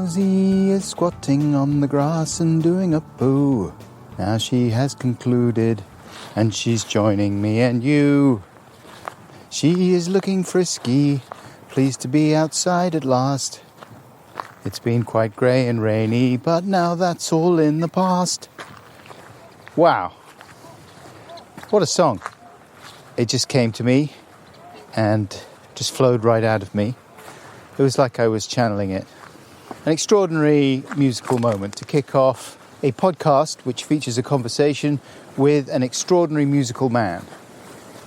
Rosie is squatting on the grass and doing a poo. Now she has concluded, and she's joining me and you. She is looking frisky, pleased to be outside at last. It's been quite grey and rainy, but now that's all in the past. Wow. What a song. It just came to me and just flowed right out of me. It was like I was channeling it. An extraordinary musical moment to kick off a podcast which features a conversation with an extraordinary musical man.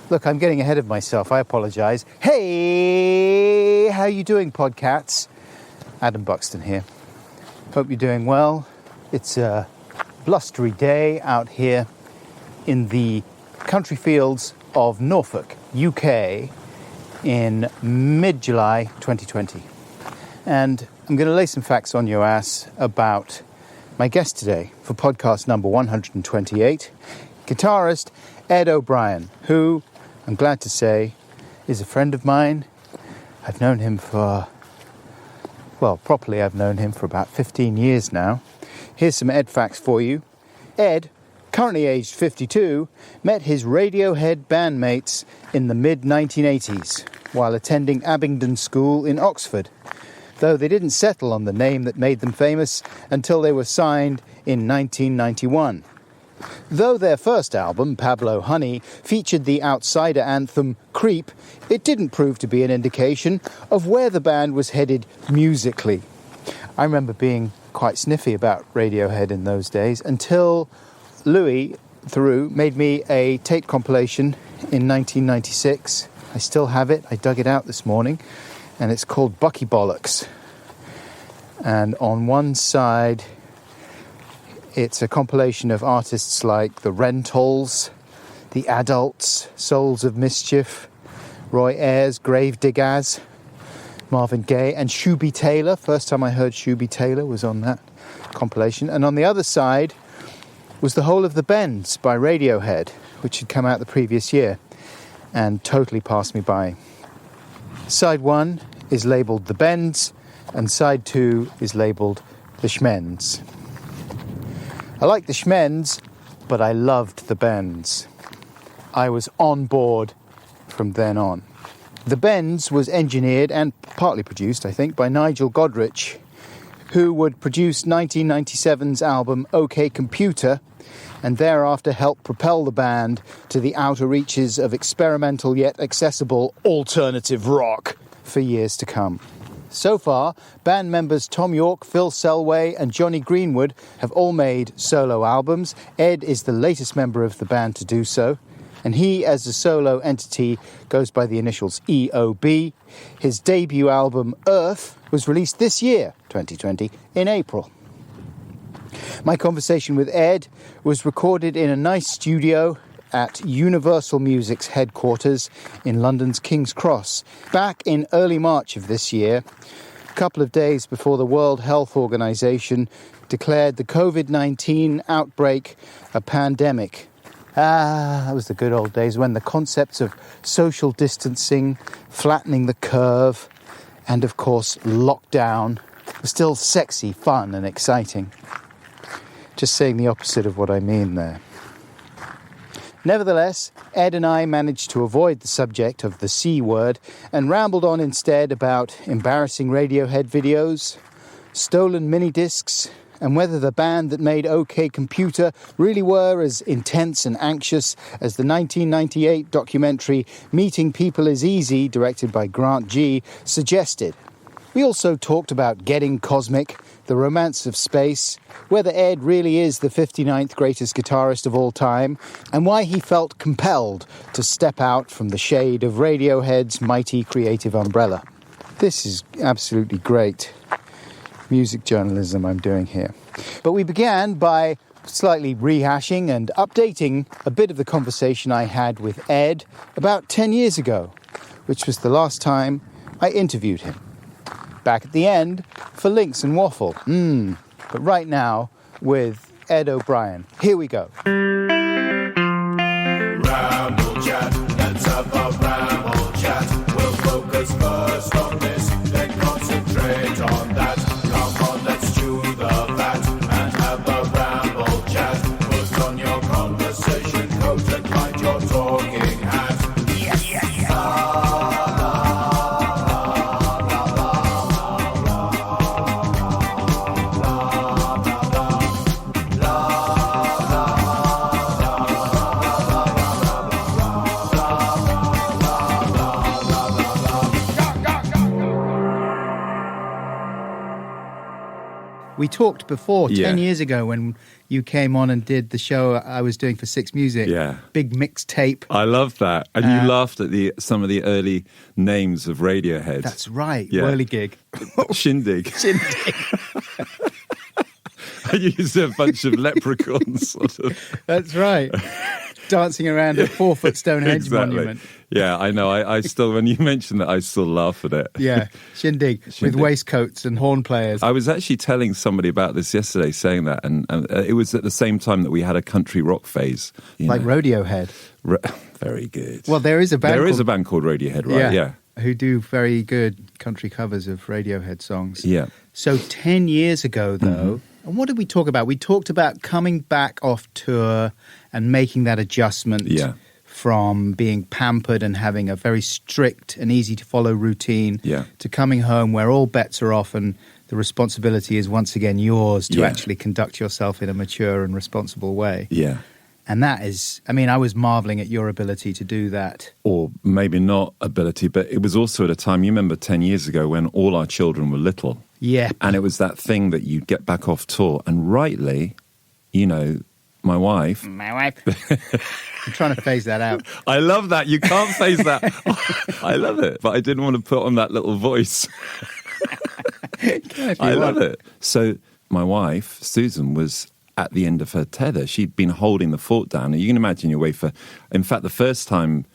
Look, I'm getting ahead of myself. I apologise. Hey, how you doing, podcats? Adam Buxton here. Hope you're doing well. It's a blustery day out here in the country fields of Norfolk, UK, in mid-July 2020. And I'm going to lay some facts on your ass about my guest today for podcast number 128, guitarist Ed O'Brien, who, I'm glad to say, is a friend of mine. I've known him properly I've known him for about 15 years now. Here's some Ed facts for you. Ed, currently aged 52, met his Radiohead bandmates in the mid-1980s while attending Abingdon School in Oxford, though they didn't settle on the name that made them famous until they were signed in 1991. Though their first album, Pablo Honey, featured the outsider anthem Creep, it didn't prove to be an indication of where the band was headed musically. I remember being quite sniffy about Radiohead in those days until Louis Theroux made me a tape compilation in 1996. I still have it. I dug it out this morning, and it's called Bucky Bollocks. And on one side, it's a compilation of artists like the Rentals, the Adults, Souls of Mischief, Roy Ayers, Gravediggaz, Marvin Gaye, and Shooby Taylor. First time I heard Shooby Taylor was on that compilation. And on the other side was The Whole of the Bends by Radiohead, which had come out the previous year and totally passed me by. Side 1 is labelled The Bends, and side 2 is labelled The Schmends. I like the Schmends, but I loved the Bends. I was on board from then on. The Bends was engineered and partly produced, I think, by Nigel Godrich, who would produce 1997's album OK Computer and thereafter help propel the band to the outer reaches of experimental yet accessible alternative rock for years to come. So far, band members Tom York, Phil Selway and Johnny Greenwood have all made solo albums. Ed is the latest member of the band to do so, and he, as a solo entity, goes by the initials EOB. His debut album, Earth, was released this year, 2020, in April. My conversation with Ed was recorded in a nice studio at Universal Music's headquarters in London's King's Cross back in early March of this year, a couple of days before the World Health Organization declared the COVID-19 outbreak a pandemic. That was the good old days when the concepts of social distancing, flattening the curve, and of course lockdown were still sexy, fun and exciting. Just saying the opposite of what I mean there. Nevertheless, Ed and I managed to avoid the subject of the C word and rambled on instead about embarrassing Radiohead videos, stolen mini-discs, and whether the band that made OK Computer really were as intense and anxious as the 1998 documentary Meeting People is Easy, directed by Grant G, suggested. We also talked about getting cosmic, the romance of space, whether Ed really is the 59th greatest guitarist of all time, and why he felt compelled to step out from the shade of Radiohead's mighty creative umbrella. This is absolutely great music journalism I'm doing here. But we began by slightly rehashing and updating a bit of the conversation I had with Ed about 10 years ago, which was the last time I interviewed him. Back at the end for Links and Waffle. But right now with Ed O'Brien. Here we go. Ramble chat, let's have a ramble chat. We'll focus first on this, then concentrate on that. Come on, let's We talked before, Yeah. 10 years ago, when you came on and did the show I was doing for Six Music. Yeah. Big mixtape. I love that. And you laughed at some of the early names of Radiohead. That's right. Yeah. Whirligig. Shindig. Shindig. I used a bunch of leprechauns, sort of. That's right. Dancing around a 4-foot Stonehenge monument. Yeah, I know. I still, when you mentioned that, I still laugh at it. Yeah, Shindig, with waistcoats and horn players. I was actually telling somebody about this yesterday, saying that, and it was at the same time that we had a country rock phase. Like Radiohead. Very good. Well, there is a band a band called Radiohead, right? Yeah. Who do very good country covers of Radiohead songs. Yeah. So 10 years ago, though, and what did we talk about? We talked about coming back off tour and making that adjustment from being pampered and having a very strict and easy-to-follow routine to coming home where all bets are off and the responsibility is once again yours to actually conduct yourself in a mature and responsible way. Yeah. And that is, I mean, I was marveling at your ability to do that. Or maybe not ability, but it was also at a time, you remember 10 years ago when all our children were little. Yeah. And it was that thing that you'd get back off tour. And rightly, you know, my wife. I'm trying to phase that out. I love that. You can't phase that. I love it. But I didn't want to put on that little voice. I love it. So my wife, Susan, was at the end of her tether. She'd been holding the fort down. And you can imagine your way for... In fact, the first time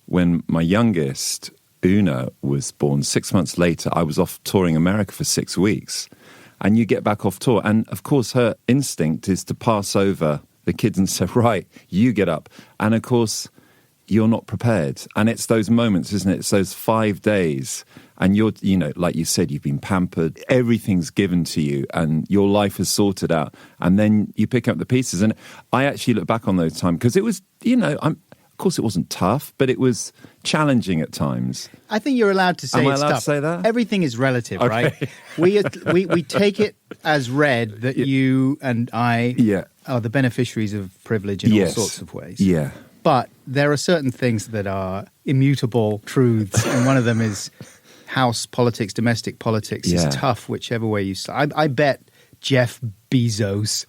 when my youngest, Una, was born, 6 months later, I was off touring America for 6 weeks. And you get back off tour. And, of course, her instinct is to pass over the kids and say, right, you get up. And, of course, you're not prepared. And it's those moments, isn't it? It's those 5 days. And you're, you know, like you said, you've been pampered. Everything's given to you and your life is sorted out. And then you pick up the pieces. And I actually look back on those times because it was, you know, of course it wasn't tough, but it was challenging at times. I think you're allowed to say Am I it's allowed tough. to say that? Everything is relative, right? We take it as read that you and I are the beneficiaries of privilege in all sorts of ways. Yeah. But there are certain things that are immutable truths, and one of them is house politics, domestic politics is tough, whichever way you... I bet Jeff Bezos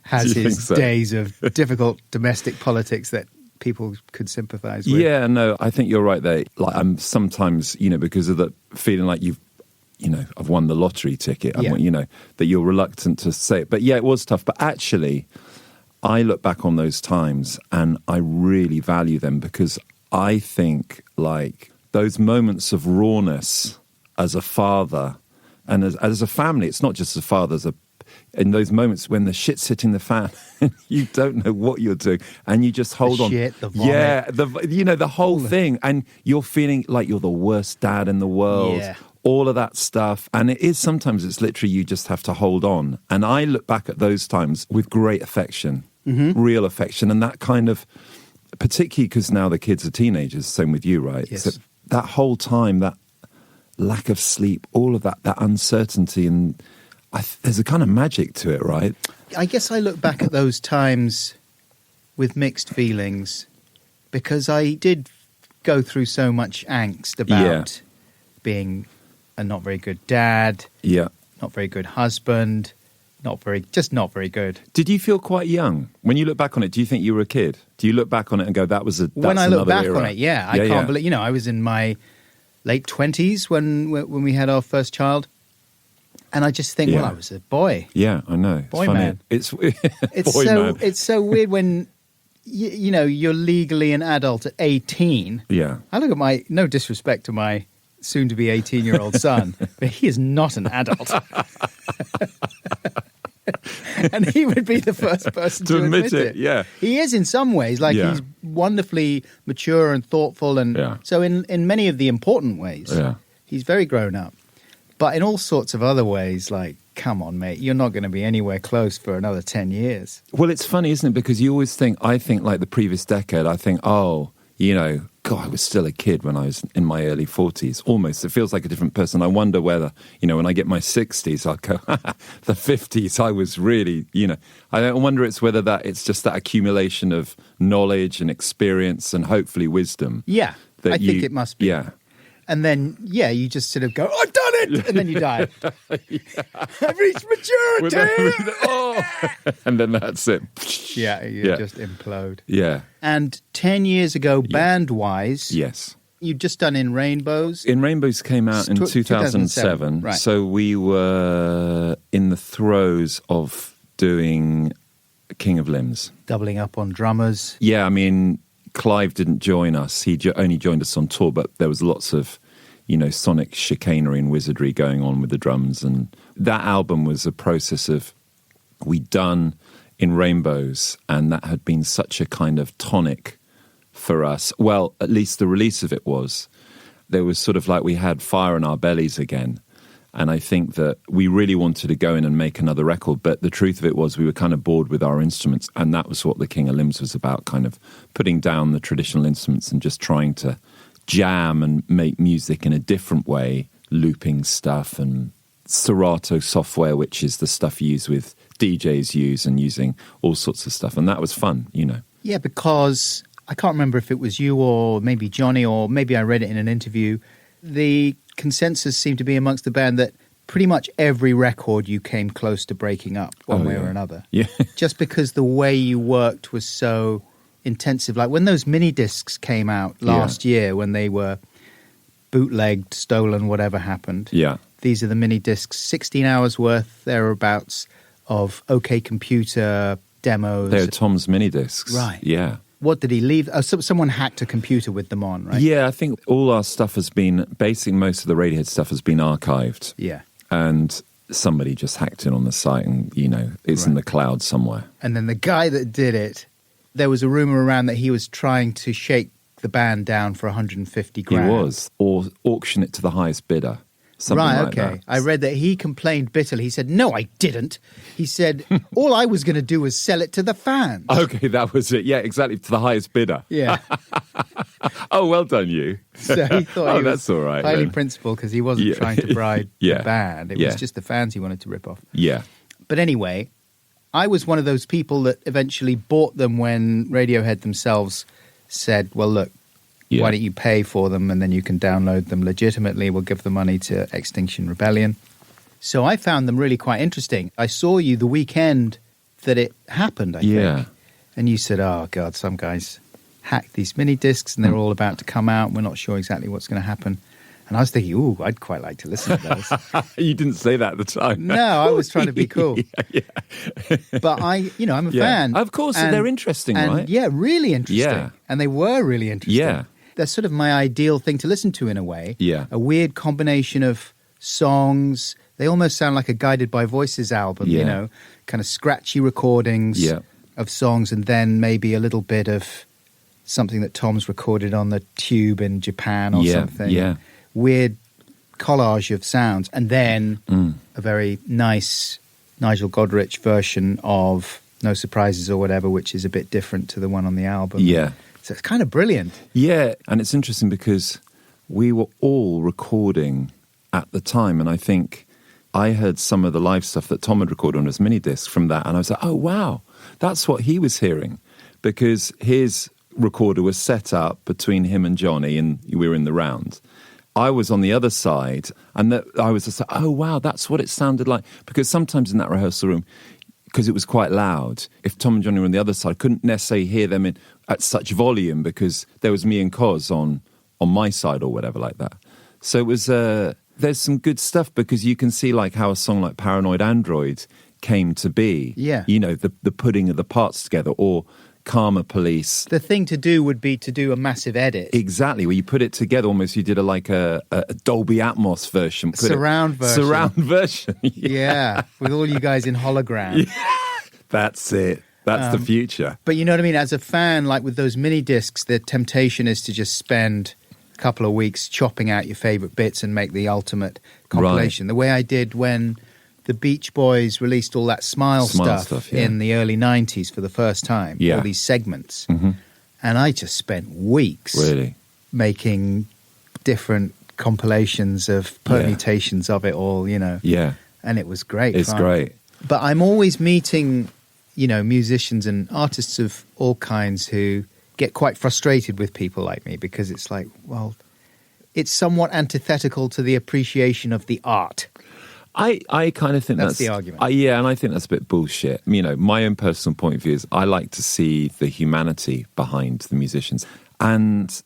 has his days of difficult domestic politics that people could sympathize with. Yeah, no, I think you're right there. Like, I'm sometimes, you know, because of the feeling like I've won the lottery ticket, you know, that you're reluctant to say it. But yeah, it was tough. But actually, I look back on those times and I really value them because I think, like, those moments of rawness as a father and as a family, it's not just as a father, in those moments when the shit's hitting the fan, you don't know what you're doing, and you just hold on. Shit, the vomit. The whole thing, and you're feeling like you're the worst dad in the world. Yeah. All of that stuff, and sometimes it's literally you just have to hold on. And I look back at those times with great affection, real affection, and that kind of, particularly because now the kids are teenagers. Same with you, right? Yes. So that whole time, that lack of sleep, all of that uncertainty, and there's a kind of magic to it, right? I guess I look back at those times with mixed feelings because I did go through so much angst about being a not very good dad, not very good husband, not very good. Did you feel quite young? When you look back on it, do you think you were a kid? Do you look back on it and go, that's when I look back era? on it, I can't believe, you know, I was in my late 20s when we had our first child. And I just think, well, I was a boy. Yeah, I know. Boy, it's funny. man. It's It's so weird when, you know, you're legally an adult at 18. Yeah. I look at no disrespect to my soon-to-be 18-year-old son, but he is not an adult. And he would be the first person to admit it. Yeah. He is in some ways, like he's wonderfully mature and thoughtful. And so in many of the important ways, he's very grown up. But in all sorts of other ways, like, come on, mate, you're not going to be anywhere close for another 10 years. Well, it's funny, isn't it? Because you always think, I think like the previous decade, I think, oh, you know, God, I was still a kid when I was in my early 40s. Almost. It feels like a different person. I wonder whether, you know, when I get my 60s, I'll go, the 50s, I was really, you know. I wonder it's just that accumulation of knowledge and experience and hopefully wisdom. Yeah, I think it must be. Yeah. And then, you just sort of go, I've done it! And then you die. I've reached maturity! And then that's it. Yeah, you just implode. Yeah. And 10 years ago, band-wise, Yes. you'd just done In Rainbows. In Rainbows came out in 2007. Right. So we were in the throes of doing King of Limbs. Doubling up on drummers. Yeah, I mean, Clive didn't join us. He only joined us on tour, but there was lots of, sonic chicanery and wizardry going on with the drums. And that album was a process of, we'd done In Rainbows, and that had been such a kind of tonic for us. Well, at least the release of it was. There was sort of like we had fire in our bellies again. And I think that we really wanted to go in and make another record, but the truth of it was we were kind of bored with our instruments, and that was what the King of Limbs was about, kind of putting down the traditional instruments and just trying to jam and make music in a different way, looping stuff and Serato software, which is the stuff used with DJs use, and using all sorts of stuff. And that was fun, Yeah, because I can't remember if it was you or maybe Johnny, or maybe I read it in an interview. The consensus seemed to be amongst the band that pretty much every record you came close to breaking up one way or another. Yeah. Just because the way you worked was so intensive. Like when those mini discs came out last year, when they were bootlegged, stolen, whatever happened. Yeah. These are the mini discs, 16 hours worth, thereabouts, of OK Computer demos. They're Tom's mini discs. Right. Yeah. What did he leave? Someone hacked a computer with them on, right? Yeah, I think all our stuff has been, basically most of the Radiohead stuff has been archived. Yeah. And somebody just hacked it on the site and, it's in the cloud somewhere. And then the guy that did it, there was a rumor around that he was trying to shake the band down for 150 grand. He was, or auction it to the highest bidder. Something right, like okay. that. I read that he complained bitterly. He said, no, I didn't. He said, all I was going to do was sell it to the fans. Okay, that was it. Yeah, exactly, to the highest bidder. Yeah. Oh, well done, you. So he thought he was that's all right, highly then. principled because he wasn't trying to bribe the band. It was just the fans he wanted to rip off. Yeah. But anyway, I was one of those people that eventually bought them when Radiohead themselves said, well, look, why don't you pay for them and then you can download them legitimately? We'll give the money to Extinction Rebellion. So I found them really quite interesting. I saw you the weekend that it happened, I think. And you said, oh, God, some guys hacked these mini discs and they're all about to come out. We're not sure exactly what's going to happen. And I was thinking, ooh, I'd quite like to listen to those. You didn't say that at the time. No, I was trying to be cool. But I'm a fan. Of course, they're interesting, right? Yeah, really interesting. Yeah. And they were really interesting. Yeah. They're sort of my ideal thing to listen to in a way. Yeah. A weird combination of songs. They almost sound like a Guided by Voices album, kind of scratchy recordings of songs, and then maybe a little bit of something that Tom's recorded on the tube in Japan or something. Yeah. Weird collage of sounds. And then a very nice Nigel Godrich version of No Surprises or whatever, which is a bit different to the one on the album. Yeah. So it's kind of brilliant. Yeah, and it's interesting because we were all recording at the time, and I think I heard some of the live stuff that Tom had recorded on his mini disc from that, and I was like, oh, wow, that's what he was hearing, because his recorder was set up between him and Johnny, and we were in the round. I was on the other side, and I was just like, oh, wow, that's what it sounded like, because sometimes in that rehearsal room, because it was quite loud, if Tom and Johnny were on the other side, I couldn't necessarily hear them at such volume because there was me and Cos on my side or whatever like that. So it was, there's some good stuff because you can see like how a song like Paranoid Android came to be. Yeah. The putting of the parts together, or Karma Police. The thing to do would be to do a massive edit. Exactly, where you put it together almost, you did a Dolby Atmos version. Surround version. Surround version. Yeah, with all you guys in hologram. Yeah. That's it. That's the future. But you know what I mean? As a fan, like with those mini discs, the temptation is to just spend a couple of weeks chopping out your favorite bits and make the ultimate compilation. Right. The way I did when the Beach Boys released all that Smile stuff in the early 90s for the first time. Yeah. All these segments. Mm-hmm. And I just spent weeks making different compilations of permutations of it all, Yeah. And it was great. It's great. But I'm always meeting, musicians and artists of all kinds who get quite frustrated with people like me because it's like, well, it's somewhat antithetical to the appreciation of the art. I kind of think That's the argument. Yeah, and I think that's a bit bullshit. You know, my own personal point of view is I like to see the humanity behind the musicians. And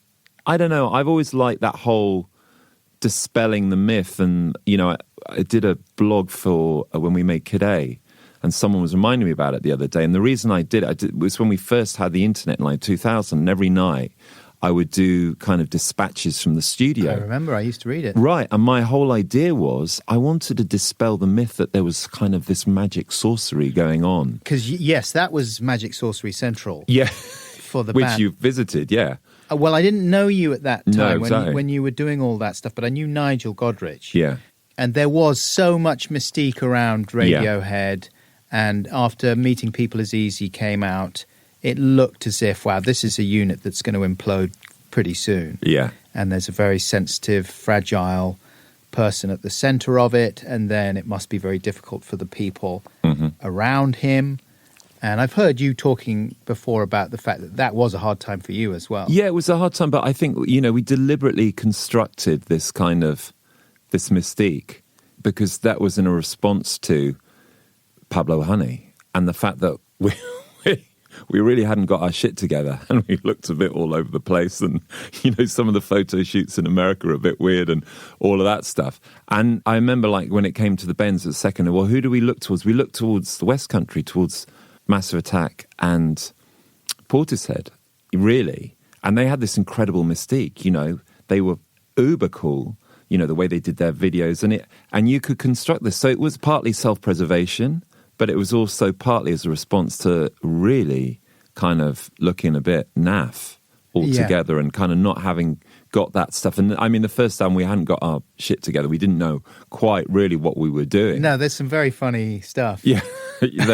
I don't know, I've always liked that whole dispelling the myth. And, you know, I did a blog for when we made Kid A, and someone was reminding me about it the other day. And the reason I did it was when we first had the internet in like 2000, and every night I would do kind of dispatches from the studio. I remember, I used to read it. Right, and my whole idea was I wanted to dispel the myth that there was kind of this magic sorcery going on. Because, yes, that was Magic Sorcery Central. Yeah, for the which band. you visited, yeah. Well, I didn't know you at that time No, exactly. when you were doing all that stuff, but I knew Nigel Godrich. Yeah. And there was so much mystique around Radiohead. And after Meeting People Is Easy came out, it looked as if, wow, this is a unit that's going to implode pretty soon. Yeah. And there's a very sensitive, fragile person at the center of it. And then it must be very difficult for the people around him. And I've heard you talking before about the fact that that was a hard time for you as well. Yeah, it was a hard time, but I think, you know, we deliberately constructed this kind of, this mystique, because that was in a response to Pablo Honey and the fact that we really hadn't got our shit together, and we looked a bit all over the place, and, you know, some of the photo shoots in America are a bit weird and all of that stuff. And I remember, like, when it came to the Bends at second, well, who do we look towards? We looked towards the West Country, towards Massive Attack and Portishead, really. And they had this incredible mystique, you know. They were uber cool, you know, the way they did their videos, and you could construct this. So it was partly self-preservation, but it was also partly as a response to really kind of looking a bit naff altogether and kind of not having got that stuff. And I mean, the first time we hadn't got our shit together, we didn't know quite really what we were doing. No, there's some very funny stuff. Yeah.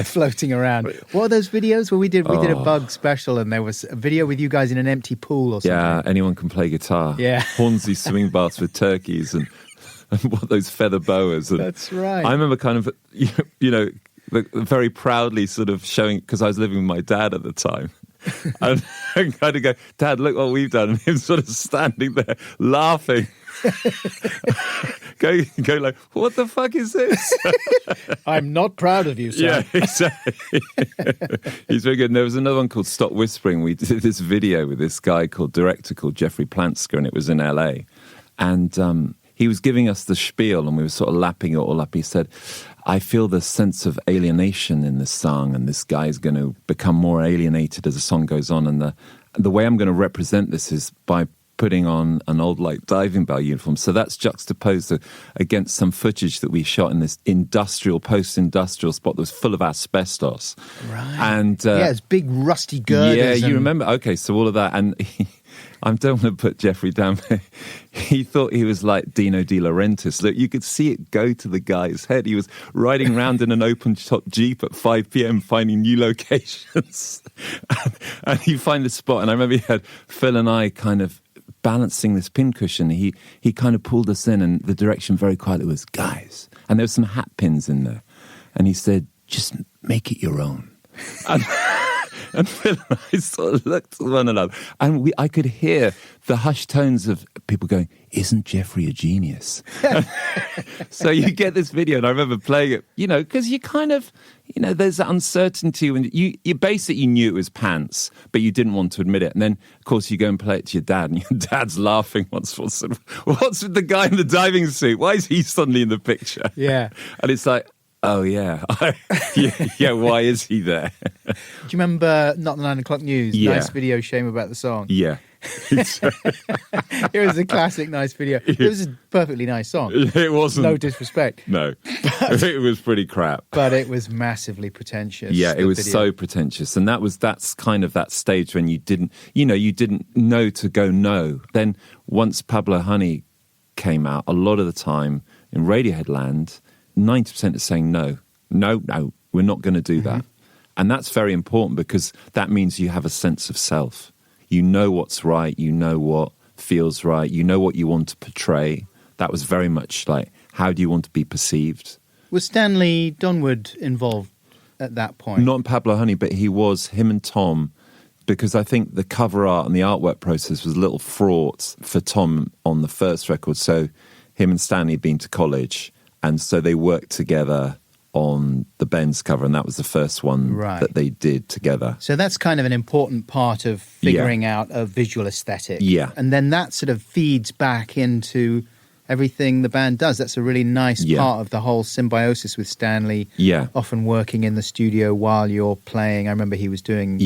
Floating around. What are those videos where we did a bug special, and there was a video with you guys in an empty pool or something? Yeah, anyone can play guitar. Yeah. Hornsey swing baths with turkeys and what those feather boas. And that's right. I remember kind of, you know, very proudly sort of showing, because I was living with my dad at the time. And kind of go, Dad, look what we've done. And him sort of standing there laughing. go like, what the fuck is this? I'm not proud of you, sir. Yeah, exactly. He's very good. And there was another one called Stop Whispering. We did this video with this guy director called Jeffrey Plantsker, and it was in LA. And he was giving us the spiel, and we were sort of lapping it all up. He said, I feel the sense of alienation in this song, and this guy's going to become more alienated as the song goes on. And the way I'm going to represent this is by putting on an old, like, diving bell uniform. So that's juxtaposed against some footage that we shot in this post-industrial spot that was full of asbestos. Right. And yeah, it's big rusty girders. Yeah, you remember? Okay, so all of that. And I don't want to put Jeffrey down. He thought he was like Dino De Laurentiis. Look, you could see it go to the guy's head. He was riding around in an open-top Jeep at 5 p.m. finding new locations. And you find a spot. And I remember he had Phil and I kind of balancing this pincushion. He kind of pulled us in, and the direction very quietly was, guys. And there were some hat pins in there. And he said, just make it your own. And Phil and I sort of looked at one another, and I could hear the hushed tones of people going, isn't Jeffrey a genius? So you get this video, and I remember playing it, you know, because you kind of, you know, there's that uncertainty when you basically knew it was pants, but you didn't want to admit it. And then, of course, you go and play it to your dad, and your dad's laughing. What's with the guy in the diving suit? Why is he suddenly in the picture? Yeah. And it's like, oh, yeah. Yeah, why is he there? Do you remember Not the 9 o'clock News? Yeah. Nice video, shame about the song. Yeah. It was a classic nice video. It was a perfectly nice song. It wasn't. No disrespect. No. It was pretty crap. But it was massively pretentious. Yeah, it was so pretentious. And that's kind of that stage when you didn't know to go no. Then once Pablo Honey came out, a lot of the time in Radiohead land, 90% is saying no, we're not going to do that. And that's very important, because that means you have a sense of self. You know what's right, you know what feels right, you know what you want to portray. That was very much like, how do you want to be perceived? Was Stanley Dunwood involved at that point? Not in Pablo Honey, but him and Tom because I think the cover art and the artwork process was a little fraught for Tom on the first record. So him and Stanley had been to college, and so they worked together on the Ben's cover, and that was the first one that they did together. So that's kind of an important part of figuring out a visual aesthetic. Yeah. And then that sort of feeds back into everything the band does. That's a really nice part of the whole symbiosis with Stanley. Yeah. Often working in the studio while you're playing. I remember he was doing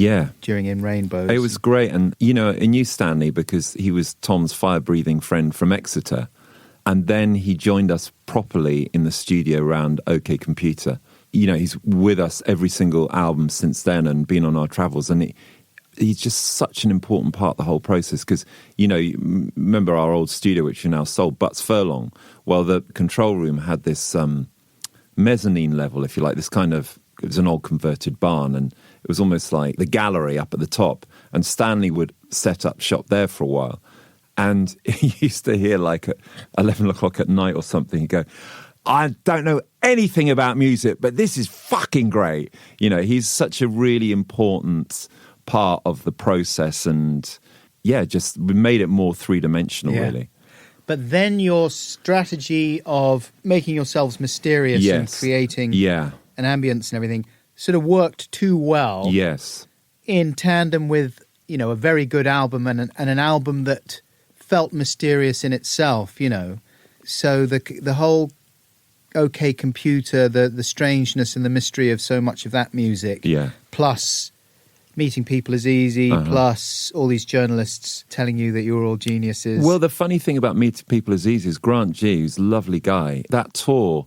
during In Rainbows. It was great. And, you know, I knew Stanley because he was Tom's fire-breathing friend from Exeter. And then he joined us properly in the studio around OK Computer. You know, he's with us every single album since then and been on our travels. And he's just such an important part of the whole process because, you know, you remember our old studio, which we now sold, Butts Furlong? Well, the control room had this mezzanine level, if you like, this kind of, it was an old converted barn, and it was almost like the gallery up at the top. And Stanley would set up shop there for a while. And he used to hear, like, at 11 o'clock at night or something, he'd go, I don't know anything about music, but this is fucking great. You know, he's such a really important part of the process, and, just made it more three-dimensional, really. But then your strategy of making yourselves mysterious and creating an ambience and everything sort of worked too well. Yes. In tandem with, you know, a very good album and an album that felt mysterious in itself, you know. So the whole OK Computer, the strangeness and the mystery of so much of that music, plus Meeting People is Easy, plus all these journalists telling you that you're all geniuses. Well, the funny thing about Meeting People is Easy is Grant G, who's a lovely guy, that tour,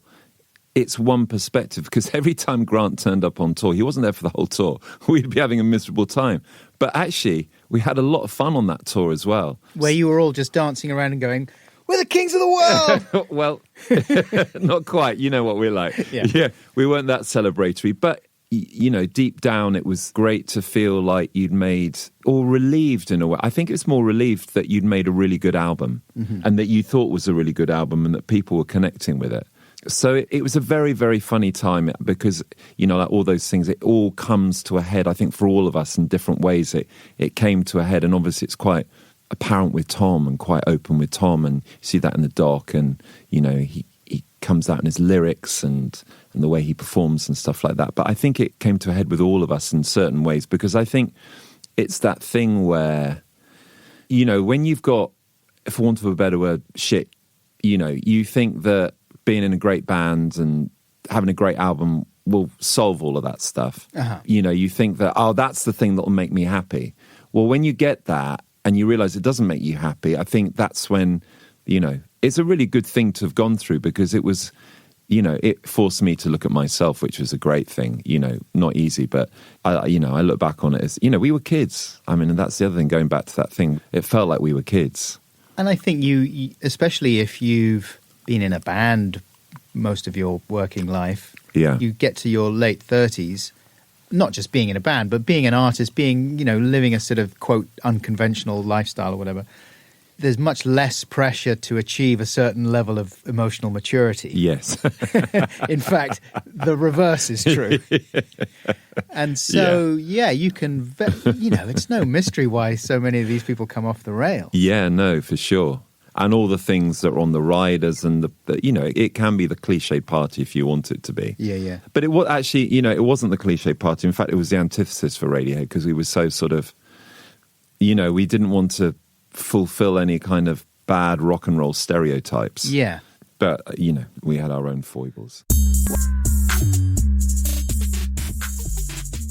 it's one perspective, because every time Grant turned up on tour, he wasn't there for the whole tour. We'd be having a miserable time. But actually, we had a lot of fun on that tour as well. Where you were all just dancing around and going, we're the kings of the world! Well, not quite. You know what we're like. Yeah, we weren't that celebratory. But, you know, deep down, it was great to feel like you'd made, or relieved in a way. I think it's more relieved that you'd made a really good album and that you thought was a really good album and that people were connecting with it. So it was a very, very funny time because, you know, like all those things, it all comes to a head, I think, for all of us in different ways. It came to a head, and obviously it's quite apparent with Tom and quite open with Tom, and you see that in the doc, and, you know, he comes out in his lyrics and the way he performs and stuff like that. But I think it came to a head with all of us in certain ways, because I think it's that thing where, you know, when you've got, for want of a better word, shit, you know, you think that being in a great band and having a great album will solve all of that stuff. You know, you think that, oh, that's the thing that will make me happy. Well, when you get that and you realize it doesn't make you happy, I think that's when, you know, it's a really good thing to have gone through, because it was, you know, it forced me to look at myself, which was a great thing, you know, not easy, but I look back on it as, you know, we were kids. I mean, and that's the other thing, going back to that thing, it felt like we were kids. And I think you especially if you've been in a band most of your working life, you get to your late 30s, not just being in a band, but being an artist, being, you know, living a sort of, quote, unconventional lifestyle or whatever. There's much less pressure to achieve a certain level of emotional maturity. Yes. In fact, the reverse is true. And so, you can, you know, it's no mystery why so many of these people come off the rails. Yeah, no, for sure. And all the things that are on the riders and the you know, it can be the cliche party if you want it to be. Yeah. But it was actually, you know, it wasn't the cliche party. In fact, it was the antithesis for Radiohead, because we were so sort of, you know, we didn't want to fulfill any kind of bad rock and roll stereotypes. Yeah. But, you know, we had our own foibles.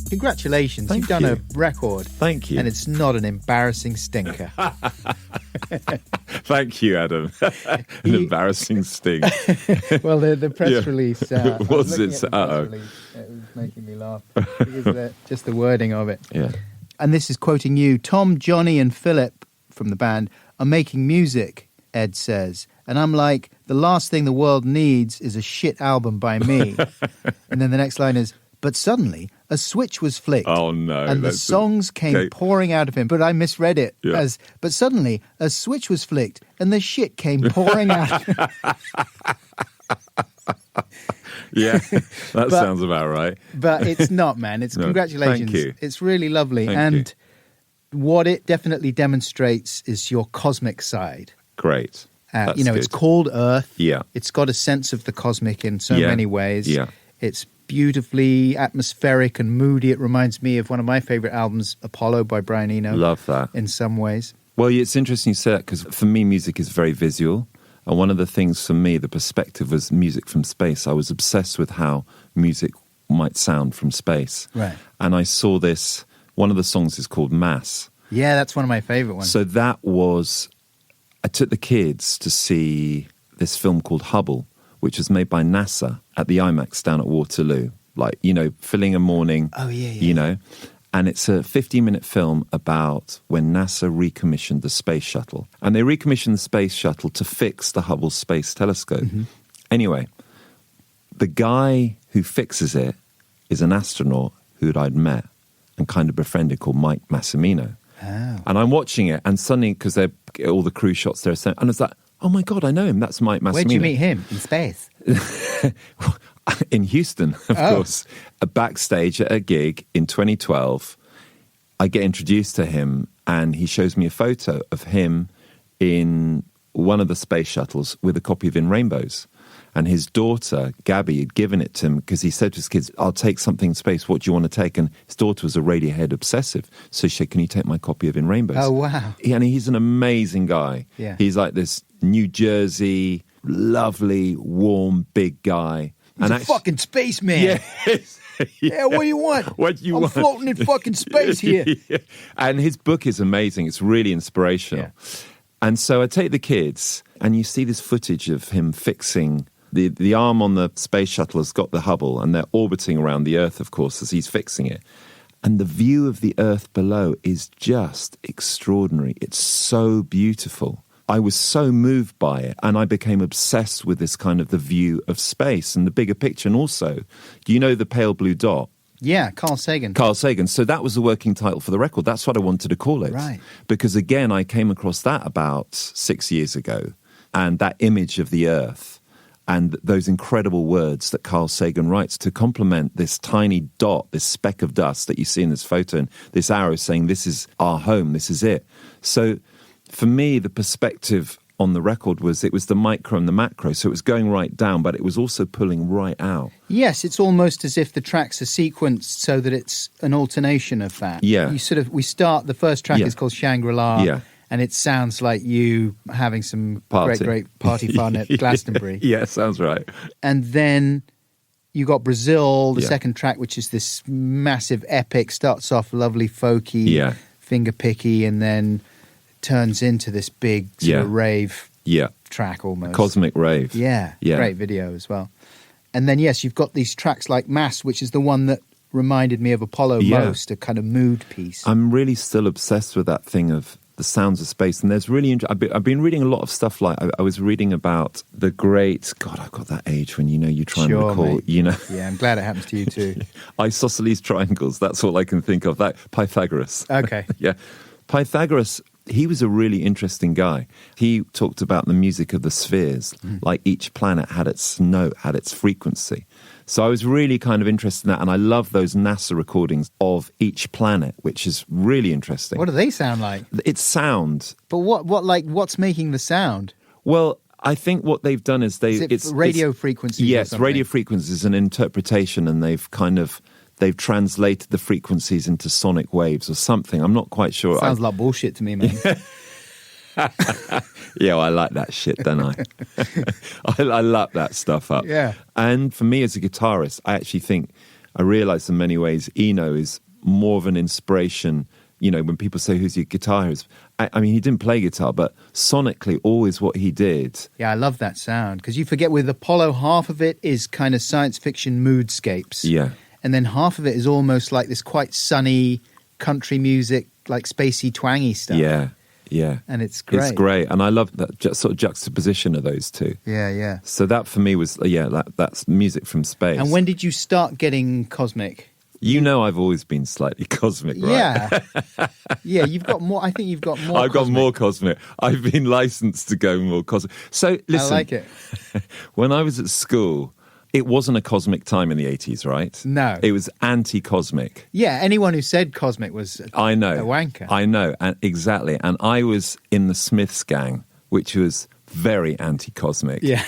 Congratulations. You've done a record. Thank you. And it's not an embarrassing stinker. Thank you, Adam. An embarrassing stink. Well, the press release... was it? It was making me laugh. Because just the wording of it. Yeah. And this is quoting you. Tom, Johnny and Philip from the band are making music, Ed says. And I'm like, the last thing the world needs is a shit album by me. And then the next line is, but suddenly a switch was flicked. Oh, no. And the songs came pouring out of him. But I misread it as, but suddenly a switch was flicked and the shit came pouring out. Yeah, that sounds about right. But it's not, man. It's congratulations. Thank you. It's really lovely. Thank you. what it definitely demonstrates is your cosmic side. Great. That's It's good. called Earth. Yeah. It's got a sense of the cosmic in so Yeah. many ways. Yeah. It's beautifully atmospheric and moody. It reminds me of one of my favorite albums, Apollo by Brian Eno. Love that. In some ways. Well, it's interesting you say that because for me, music is very visual. And one of the things for me, the perspective was music from space. I was obsessed with how music might sound from space. Right. And I saw this, one of the songs is called Mass. Yeah, that's one of my favorite ones. So that was, I took the kids to see this film called Hubble, which was made by NASA at the IMAX down at Waterloo. Like, filling a morning. Oh, yeah. And it's a 50-minute film about when NASA recommissioned the space shuttle. And they recommissioned the space shuttle to fix the Hubble Space Telescope. Mm-hmm. Anyway, the guy who fixes it is an astronaut who I'd met and kind of befriended called Mike Massimino. Oh. And I'm watching it, and suddenly, because they're all the crew shots there, and it's like, oh my God, I know him. That's Mike Massimino. Where'd you meet him? In space? In Houston, of course. Backstage at a gig in 2012, I get introduced to him, and he shows me a photo of him in one of the space shuttles with a copy of In Rainbows. And his daughter, Gabby, had given it to him because he said to his kids, I'll take something in space. What do you want to take? And his daughter was a Radiohead obsessive. So she said, can you take my copy of In Rainbows? Oh, wow. And he's an amazing guy. Yeah. He's like this New Jersey, lovely, warm, big guy. He's a fucking spaceman. Yes. Yeah, what do you want? What do you I'm want? floating in fucking space here. Yeah. And his book is amazing. It's really inspirational. Yeah. And so I take the kids, and you see this footage of him fixing the arm on the space shuttle has got the Hubble, and they're orbiting around the Earth, of course, as he's fixing it. And the view of the Earth below is just extraordinary. It's so beautiful. I was so moved by it, and I became obsessed with this kind of the view of space and the bigger picture. And also, do you know the pale blue dot? Yeah, Carl Sagan. Carl Sagan. So that was the working title for the record. That's what I wanted to call it. Right. Because again, I came across that about 6 years ago, and that image of the Earth and those incredible words that Carl Sagan writes to complement this tiny dot, this speck of dust that you see in this photo, and this arrow saying, this is our home, this is it. So for me, the perspective on the record was it was the micro and the macro. So it was going right down, but it was also pulling right out. Yes, it's almost as if the tracks are sequenced so that it's an alternation of that. Yeah. The first track is called Shangri-La. Yeah. And it sounds like you having some Party. great party fun at Glastonbury. Yeah, sounds right. And then you got Brazil, the Yeah. second track, which is this massive epic, starts off lovely folky, finger picky, and then turns into this big sort of rave track almost. Cosmic rave. Yeah, great video as well. And then, yes, you've got these tracks like Mass, which is the one that reminded me of Apollo most, a kind of mood piece. I'm really still obsessed with that thing of the sounds of space. And there's really, I've been reading a lot of stuff. Like I was reading about the great, God, I've got that age when, you try and recall, mate. Yeah, I'm glad it happens to you too. Isosceles triangles. That's all I can think of. That Pythagoras. Okay. Yeah. Pythagoras, he was a really interesting guy. He talked about the music of the spheres, like each planet had its note, had its frequency. So I was really kind of interested in that, and I love those NASA recordings of each planet, which is really interesting. What do they sound like? It's sound. But what's making the sound? Well, I think what they've done is it's radio frequencies. Yes, radio frequencies, an interpretation, and they've translated the frequencies into sonic waves or something. I'm not quite sure. Sounds like bullshit to me, man. Yeah, well, I like that shit, don't I? I lap that stuff up. Yeah. And for me as a guitarist, I realise in many ways Eno is more of an inspiration. When people say, who's your guitarist? I mean, he didn't play guitar, but sonically, always what he did. Yeah, I love that sound. Because you forget with Apollo, half of it is kind of science fiction moodscapes. Yeah. And then half of it is almost like this quite sunny country music, like spacey, twangy stuff. Yeah. Yeah. And it's great. It's great. And I love that sort of juxtaposition of those two. Yeah, yeah. So that for me was, that's music from space. And when did you start getting cosmic? I've always been slightly cosmic, right? Yeah. Yeah, you've got more. I think you've got more I've got more cosmic. I've been licensed to go more cosmic. So listen. I like it. When I was at school, it wasn't a cosmic time in the 80s, right? No. It was anti-cosmic. Yeah, anyone who said cosmic was I know. a wanker. I know, and exactly. And I was in the Smiths gang, which was very anti-cosmic. Yeah.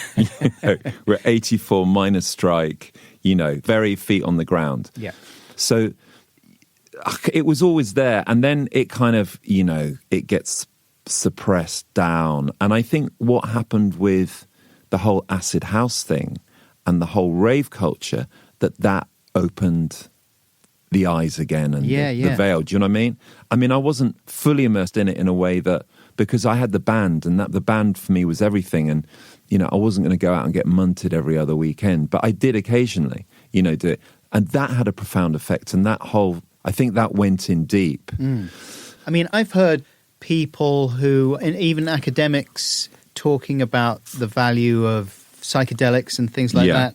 We're 84 minor strike, very feet on the ground. Yeah. So it was always there. And then it kind of, it gets suppressed down. And I think what happened with the whole acid house thing and the whole rave culture, that opened the eyes again and the veil. Do you know what I mean? I mean, I wasn't fully immersed in it in a way that, because I had the band, and that the band for me was everything. And, I wasn't going to go out and get munted every other weekend, but I did occasionally, do it. And that had a profound effect. And I think that went in deep. I mean, I've heard people who, and even academics, talking about the value of psychedelics and things like that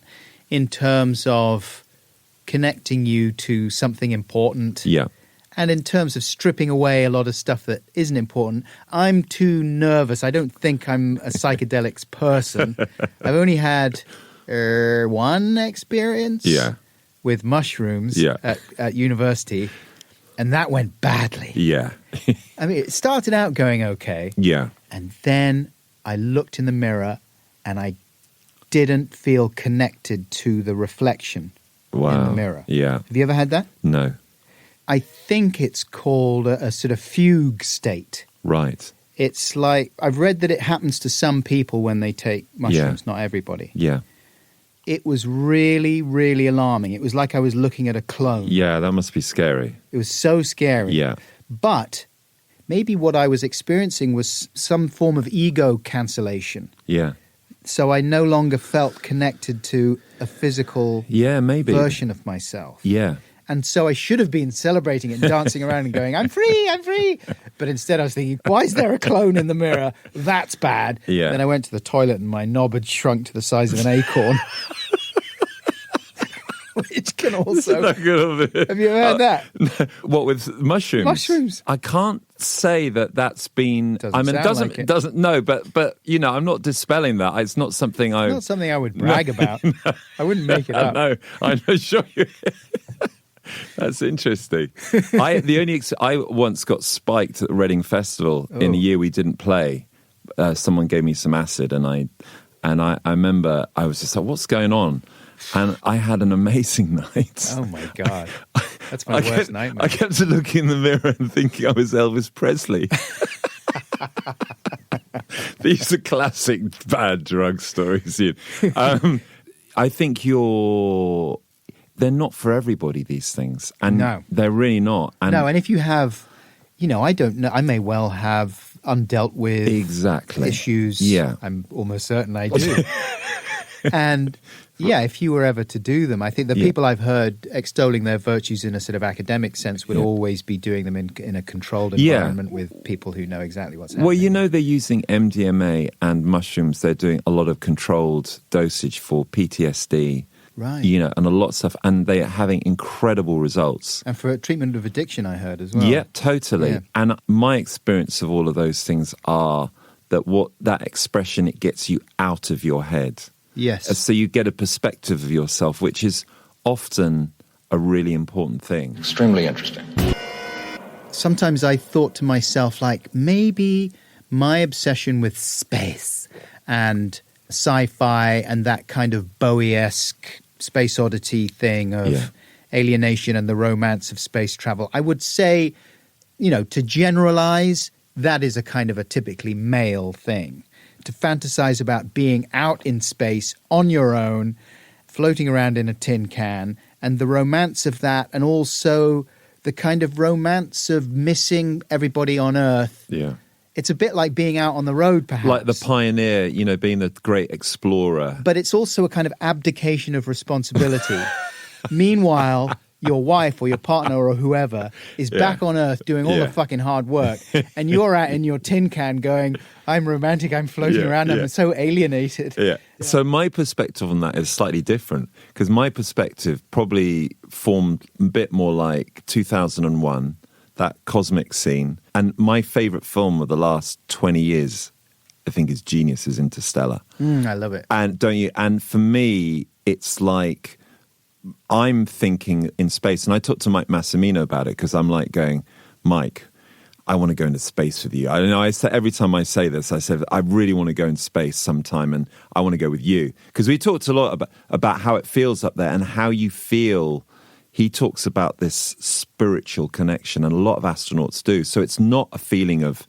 in terms of connecting you to something important. Yeah. And in terms of stripping away a lot of stuff that isn't important. I'm too nervous. I don't think I'm a psychedelics person. I've only had one experience with mushrooms at university, and that went badly. Yeah. I mean, it started out going okay. Yeah. And then I looked in the mirror and I didn't feel connected to the reflection in the mirror. Yeah. Have you ever had that? No. I think it's called a sort of fugue state. Right. It's like, I've read that it happens to some people when they take mushrooms, not everybody. Yeah. It was really, really alarming. It was like I was looking at a clone. Yeah, that must be scary. It was so scary. Yeah. But maybe what I was experiencing was some form of ego cancellation. Yeah. So I no longer felt connected to a physical maybe version of myself. Yeah. And so I should have been celebrating it and dancing around and going, I'm free, I'm free. But instead I was thinking, why is there a clone in the mirror? That's bad. Yeah. Then I went to the toilet and my knob had shrunk to the size of an acorn. Which can also... Have you ever heard that? What, with mushrooms? Mushrooms. I can't say that's been... No, but I'm not dispelling that. It's not something It's not something I would brag about. No. I wouldn't make it up. No, I know, sure you... That's interesting. I once got spiked at the Reading Festival in a year we didn't play. Someone gave me some acid, and I remember I was just like, "What's going on?" And I had an amazing night. Oh my God, that's my worst nightmare. I kept looking in the mirror and thinking I was Elvis Presley. These are classic bad drug stories. I think they're not for everybody, these things. And no. They're really not. And and if you have, I don't know, I may well have undealt with issues. Yeah. I'm almost certain I do. And if you were ever to do them, I think the people I've heard extolling their virtues in a sort of academic sense would always be doing them in a controlled environment with people who know exactly what's happening. Well, they're using MDMA and mushrooms. They're doing a lot of controlled dosage for PTSD. Right. And a lot of stuff. And they are having incredible results. And for treatment of addiction, I heard as well. Yeah, totally. Yeah. And my experience of all of those things are that expression, it gets you out of your head. Yes. So you get a perspective of yourself, which is often a really important thing. Extremely interesting. Sometimes I thought to myself, like, maybe my obsession with space and sci-fi and that kind of Bowie-esque space oddity thing of alienation and the romance of space travel, I would say, to generalize, that is a kind of a typically male thing. To fantasize about being out in space on your own, floating around in a tin can, and the romance of that, and also the kind of romance of missing everybody on Earth. Yeah. It's a bit like being out on the road, perhaps. Like the pioneer, being the great explorer. But it's also a kind of abdication of responsibility. Meanwhile, your wife or your partner or whoever is back on Earth doing all the fucking hard work, and you're out in your tin can going, I'm romantic, I'm floating around, I'm so alienated. Yeah. So my perspective on that is slightly different, because my perspective probably formed a bit more like 2001, that cosmic scene. And my favourite film of the last 20 years, I think, is Genius, is Interstellar. I love it. And don't you? And for me, it's like I'm thinking in space. And I talked to Mike Massimino about it because I'm like going, Mike, I want to go into space with you. I know. I say every time I say this, I say I really want to go in space sometime, and I want to go with you because we talked a lot about how it feels up there and how you feel. He talks about this spiritual connection, and a lot of astronauts do. So it's not a feeling of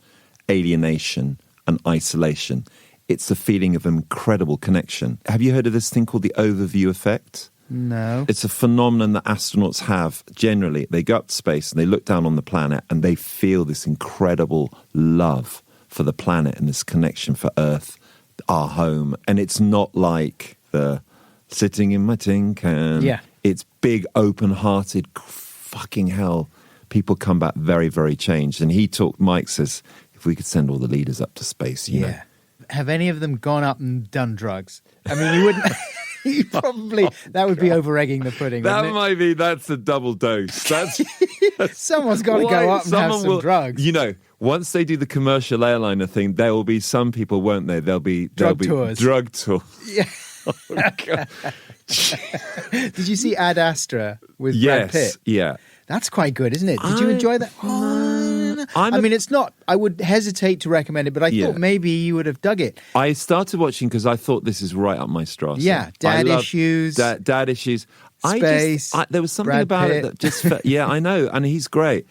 alienation and isolation. It's a feeling of incredible connection. Have you heard of this thing called the overview effect? No. It's a phenomenon that astronauts have generally. They go up to space and they look down on the planet and they feel this incredible love for the planet and this connection for Earth, our home. And it's not like the sitting in my tin can. Yeah. It's big, open-hearted, fucking hell. People come back very, very changed. And Mike says, if we could send all the leaders up to space, you know. Have any of them gone up and done drugs? I mean, you wouldn't... You probably, that would be over-egging the pudding, That wouldn't it? might be, that's a double dose. That's Someone's got to go up and have some drugs. You know, once they do the commercial airliner thing, there will be some people, won't there? There'll be Drug tours. Drug tours. Yeah. Oh, God. Did you see Ad Astra with Brad Pitt? Yeah. That's quite good, isn't it? Did you enjoy that? I mean, it's not. I would hesitate to recommend it, but I thought maybe you would have dug it. I started watching because I thought this is right up my strasse. Yeah, dad issues. Dad issues. Space. There was something Brad about Pitt. it that just felt, yeah, I know, and he's great.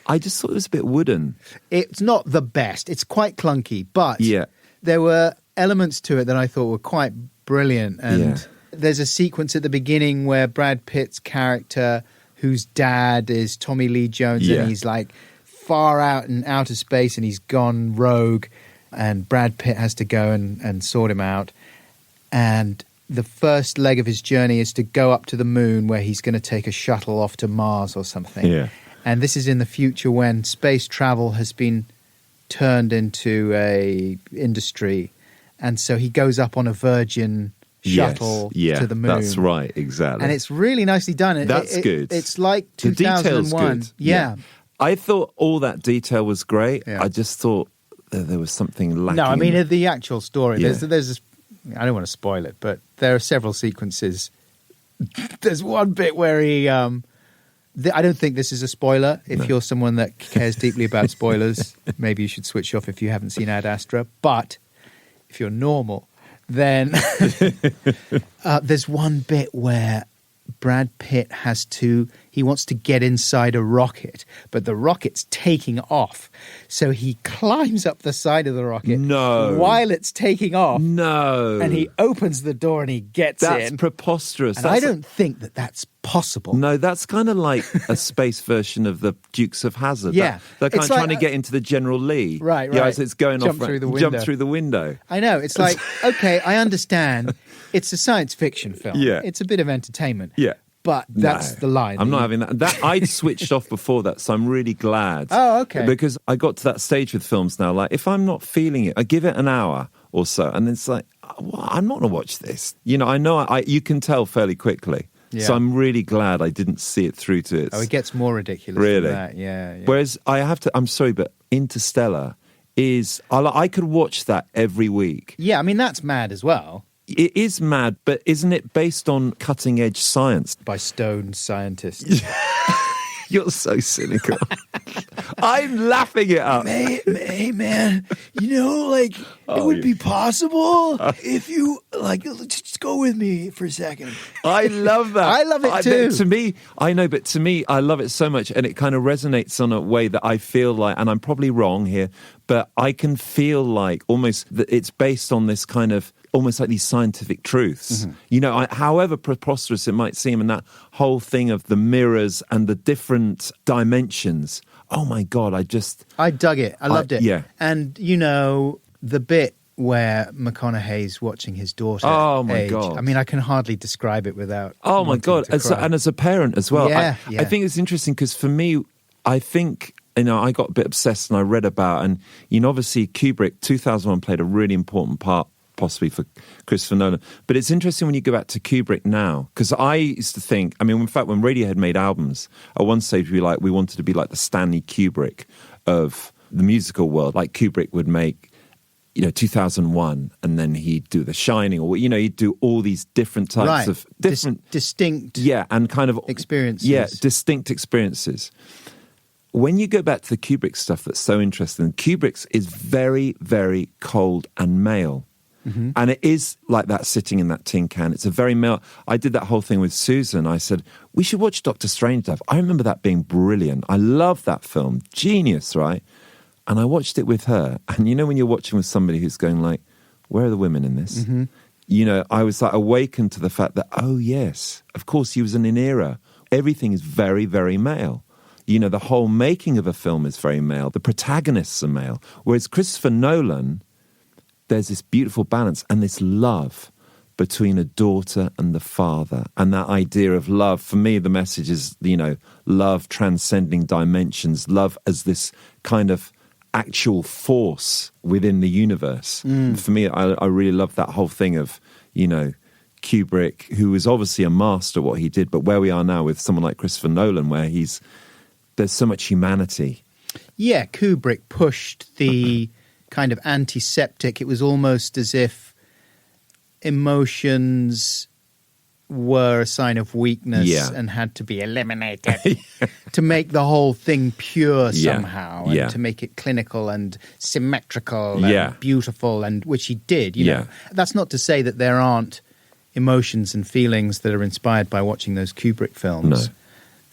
I just thought it was a bit wooden. It's not the best. It's quite clunky, but Yeah. there were elements to it that I thought were quite brilliant. And there's a sequence at the beginning where Brad Pitt's character, whose dad is Tommy Lee Jones, and he's like far out in outer space and he's gone rogue, and Brad Pitt has to go and sort him out. And the first leg of his journey is to go up to the moon, where he's going to take a shuttle off to Mars or something. Yeah. And this is in the future when space travel has been turned into a industry. And so he goes up on a Virgin shuttle to the moon. That's right, exactly. And it's really nicely done. That's good. It's like The detail's 2001. good. Yeah. I thought all that detail was great. Yeah. I just thought there was something lacking. No, I mean, the actual story, Yeah. there's this, I don't want to spoil it, but there are several sequences. There's one bit where he, I don't think this is a spoiler. If you're someone that cares deeply about spoilers, maybe you should switch off if you haven't seen Ad Astra. But if you're normal, then there's one bit where Brad Pitt he wants to get inside a rocket, but the rocket's taking off. So he climbs up the side of the rocket while it's taking off. No. And he opens the door and he gets in. That's preposterous. And I don't think that's possible. No, that's kind of like a space version of the Dukes of Hazzard. Yeah. They're kind It's of like trying to get into the General Lee. Right. Yeah, as it's going Jump off. through the window. Jump through the window. I know. It's like, okay, I understand. It's a science fiction film. Yeah. It's a bit of entertainment. Yeah. But that's the line. I'm not having that. I'd switched off before that, so I'm really glad. Oh, okay. Because I got to that stage with films now, like, if I'm not feeling it, I give it an hour or so, and it's like, well, I'm not going to watch this. You know, you can tell fairly quickly. Yeah. So I'm really glad I didn't see it through to it. Oh, it gets more ridiculous Really? than that. Yeah. Whereas I'm sorry, but Interstellar is, I could watch that every week. Yeah, I mean, that's mad as well. It is mad, but isn't it based on cutting-edge science? By stoned scientists. You're so cynical. I'm laughing it up. Hey, man, it would be possible if you, just go with me for a second. I love that. I love it too. To me, I know, but to me, I love it so much, and it kind of resonates on a way that I feel like, and I'm probably wrong here, but I can feel like almost that it's based on this kind of, almost like these scientific truths. Mm-hmm. You know, however preposterous it might seem, and that whole thing of the mirrors and the different dimensions. Oh my God, I dug it. I loved it. Yeah. And, the bit where McConaughey's watching his daughter Oh, my age. God. I mean, I can hardly describe it without Oh my wanting God. to cry. And as a parent as well, Yeah, I think it's interesting because for me, I think, I got a bit obsessed and I read about, and, obviously Kubrick, 2001 played a really important part possibly for Christopher Nolan. But it's interesting when you go back to Kubrick now, because I used to think, in fact, when Radiohead made albums, at one stage we wanted to be like the Stanley Kubrick of the musical world. Like Kubrick would make 2001, and then he'd do The Shining, or he'd do all these different types of different distinct, and kind of experiences. Distinct experiences. When you go back to the Kubrick stuff, that's so interesting. Kubrick's is very, very cold and male. Mm-hmm. And it is like that sitting in that tin can. It's a very male. I did that whole thing with Susan. I said, we should watch Dr. Strangelove. I remember that being brilliant. I love that film. Genius, right? And I watched it with her. And when you're watching with somebody who's going like, where are the women in this? Mm-hmm. I was like awakened to the fact that, oh yes, of course he was in an era. Everything is very, very male. The whole making of a film is very male. The protagonists are male. Whereas Christopher Nolan, there's this beautiful balance and this love between a daughter and the father. And that idea of love, for me, the message is, love transcending dimensions, love as this kind of actual force within the universe. For me, I really love that whole thing of, Kubrick, who was obviously a master at what he did, but where we are now with someone like Christopher Nolan, where there's so much humanity. Yeah, Kubrick pushed the kind of antiseptic. It was almost as if emotions were a sign of weakness and had to be eliminated to make the whole thing pure somehow and to make it clinical and symmetrical and beautiful, and which he did. You know, that's not to say that there aren't emotions and feelings that are inspired by watching those Kubrick films. No.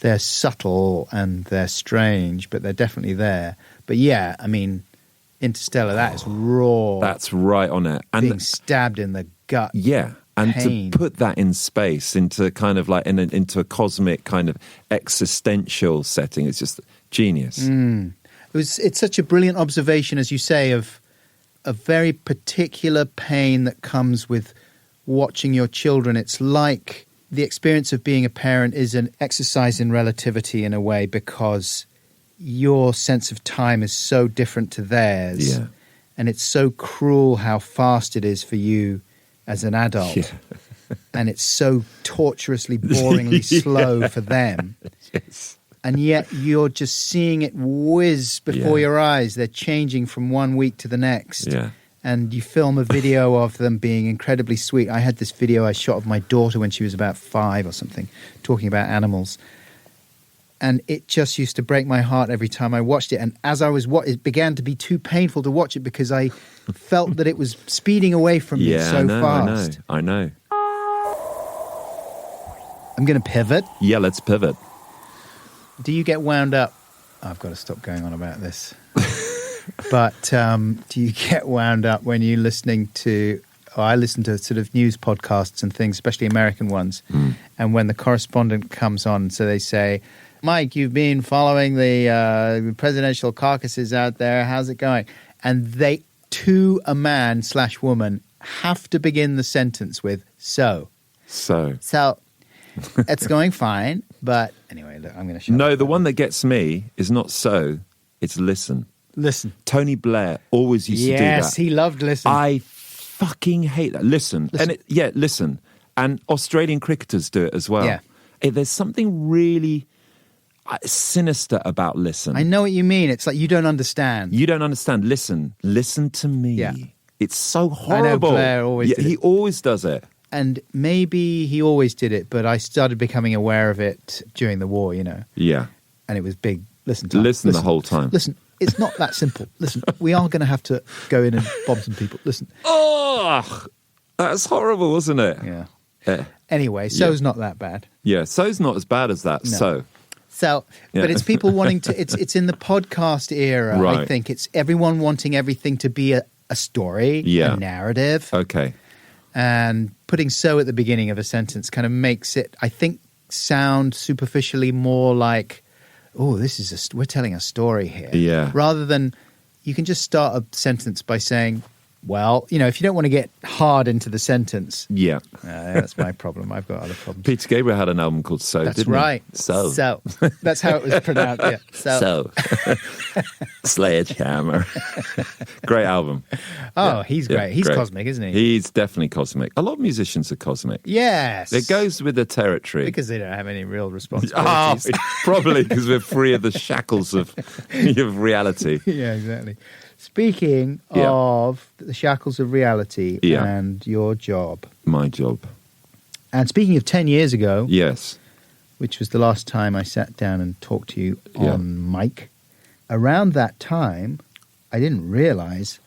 They're subtle and they're strange, but they're definitely there. But yeah, I mean, Interstellar, that is raw. That's right on it. And being stabbed in the gut. Yeah. And pain. to put that in space, into kind of like into a cosmic kind of existential setting, it's just genius. It's such a brilliant observation, as you say, of a very particular pain that comes with watching your children. It's like the experience of being a parent is an exercise in relativity in a way, because your sense of time is so different to theirs. Yeah. And it's so cruel how fast it is for you as an adult. Yeah. And it's so torturously, boringly slow for them. Yes. And yet you're just seeing it whiz before your eyes. They're changing from one week to the next. Yeah. And you film a video of them being incredibly sweet. I had this video I shot of my daughter when she was about 5 or something, talking about animals. And it just used to break my heart every time I watched it. And as I was it began to be too painful to watch it, because I felt that it was speeding away from me so fast. I know. I'm going to pivot. Yeah, let's pivot. Do you get wound up? I've got to stop going on about this. But do you get wound up when you're listening to... I listen to sort of news podcasts and things, especially American ones. And when the correspondent comes on, so they say, Mike, you've been following the presidential caucuses out there. How's it going? And they, to a man / woman, have to begin the sentence with, so. It's going fine. But anyway, look, I'm going to shut up. No, the one that gets me is not so, it's listen. Listen. Tony Blair always used to do that. Yes, he loved listen. I fucking hate that. Listen. And listen. And Australian cricketers do it as well. Yeah. There's something really sinister about listen. I know what you mean. It's like you don't understand. You don't understand. Listen to me. Yeah. It's so horrible. I know Blair always did it. He always does it. And maybe he always did it, but I started becoming aware of it during the war, Yeah. And it was big. Listen the whole time. Listen, it's not that simple. Listen, we are going to have to go in and bomb some people. Listen. Oh, that's horrible, wasn't it? Yeah. Anyway, so's not that bad. Yeah, so's not as bad as that. No. So, but it's people wanting to, it's in the podcast era, right. I think. It's everyone wanting everything to be a story, a narrative. Okay. And putting so at the beginning of a sentence kind of makes it, I think, sound superficially more like, oh, we're telling a story here. Yeah. Rather than, you can just start a sentence by saying, well, if you don't want to get hard into the sentence. Yeah. That's my problem. I've got other problems. Peter Gabriel had an album called So, That's didn't right. he? So. That's how it was pronounced, yeah. So. Sledgehammer. Great album. Oh, he's great. He's cosmic, isn't he? He's definitely cosmic. A lot of musicians are cosmic. Yes. It goes with the territory. Because they don't have any real responsibilities. Probably because we're free of the shackles of reality. Yeah, exactly. Speaking Yeah. of the shackles of reality Yeah. and your job. My job. And speaking of 10 years ago, Yes. which was the last time I sat down and talked to you Yeah. on mic, around that time, I didn't realize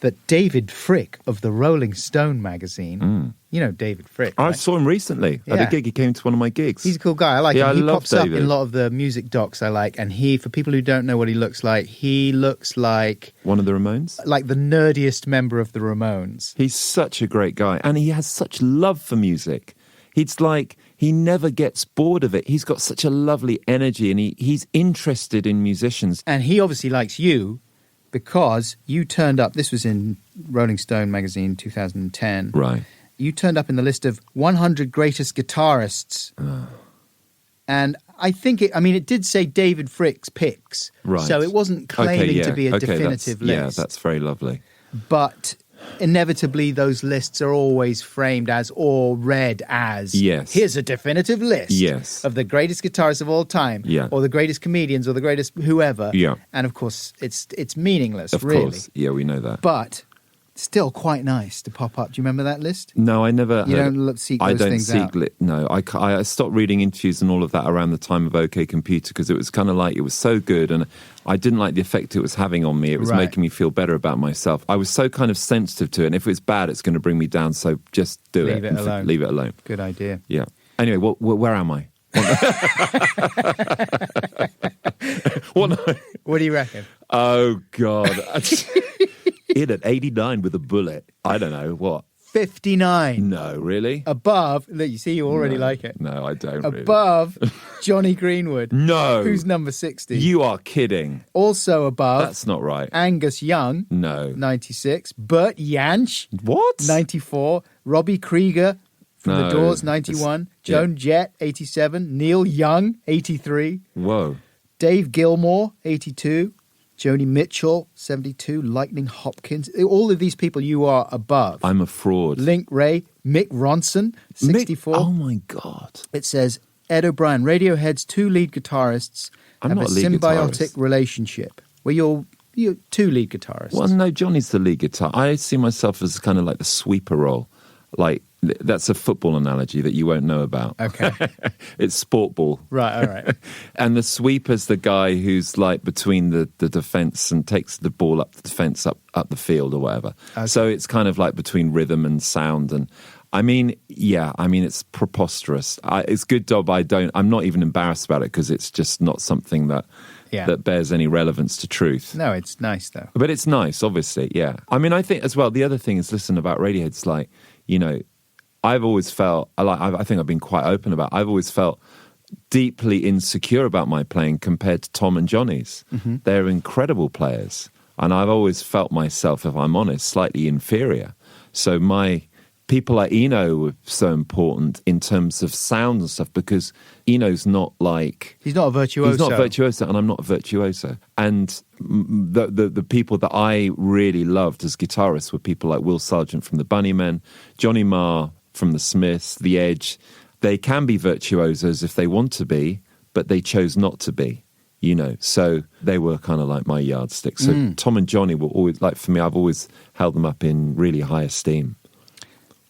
that David Frick of the Rolling Stone magazine, you know David Frick, I right? saw him recently at Yeah. a gig. He came to one of my gigs. He's a cool guy. I like Yeah, him. He I love pops up David. in a lot of the music docs I like. And he, for people who don't know what he looks like One of the Ramones. like the nerdiest member of the Ramones. He's such a great guy. And he has such love for music. It's like he never gets bored of it. He's got such a lovely energy and he's interested in musicians. And he obviously likes you because you turned up. This was in Rolling Stone magazine 2010. Right. You turned up in the list of 100 greatest guitarists. And I think it did say David Frick's picks. Right. So it wasn't claiming to be a definitive list. Yeah, that's very lovely. But inevitably, those lists are always framed as or read as, Yes. here's a definitive list Yes. of the greatest guitarists of all time, Yeah. or the greatest comedians, or the greatest whoever. Yeah. And of course, it's meaningless, Of really. course. Yeah, we know that. But still quite nice to pop up. Do you remember that list? No, I never. You heard- don't seek I those don't things seek. out. No, I stopped reading interviews and all of that around the time of OK Computer because it was kind of like it was so good and I didn't like the effect it was having on me. It was Right. making me feel better about myself. I was so kind of sensitive to it, and if it's bad, it's going to bring me down. So just do Leave it and alone. leave it alone. Good idea. Yeah. Anyway, where am I? What? What do you reckon? Oh God! In at 89 with a bullet. I don't know what. 59. No, really? Above, look, you see, you already No. like it. No, I don't. Really. Above Johnny Greenwood. No. Who's number 60. You are kidding. Also above That's not right. Angus Young, No. 96. Bert Jansch, What? 94. Robbie Krieger from No, The Doors, 91. it's- Joan Jett, 87. Neil Young, 83. Whoa. Dave Gilmour, 82. Joni Mitchell, 72. Lightning Hopkins. All of these people you are above. I'm a fraud. Link Ray, Mick Ronson, 64. Oh my God. It says Ed O'Brien, Radiohead's two lead guitarists I'm have not a a lead symbiotic guitarist. relationship where you're two lead guitarists. Well, no, Johnny's the lead guitar. I see myself as kind of like the sweeper role. Like, that's a football analogy that you won't know about. Okay. It's sport ball. Right, all right. And the sweeper's the guy who's like between the defence and takes the ball up the defence, up the field or whatever. Okay. So it's kind of like between rhythm and sound. And it's preposterous. It's a good job I'm not even embarrassed about it because it's just not something that bears any relevance to truth. No, it's nice though. But it's nice, obviously, yeah. I mean, I think as well, the other thing is, listen, about Radiohead's like, you know, I've always felt, I think I've been quite open about, I've always felt deeply insecure about my playing compared to Tom and Johnny's. Mm-hmm. They're incredible players. And I've always felt myself, if I'm honest, slightly inferior. So people like Eno were so important in terms of sound and stuff because Eno's not like... He's not a virtuoso. He's not a virtuoso, and I'm not a virtuoso. And the people that I really loved as guitarists were people like Will Sargent from the Bunnymen, Johnny Marr from the Smiths, The Edge. They can be virtuosos if they want to be, but they chose not to be, you know. So they were kind of like my yardstick. So Tom and Johnny were always, like for me, I've always held them up in really high esteem.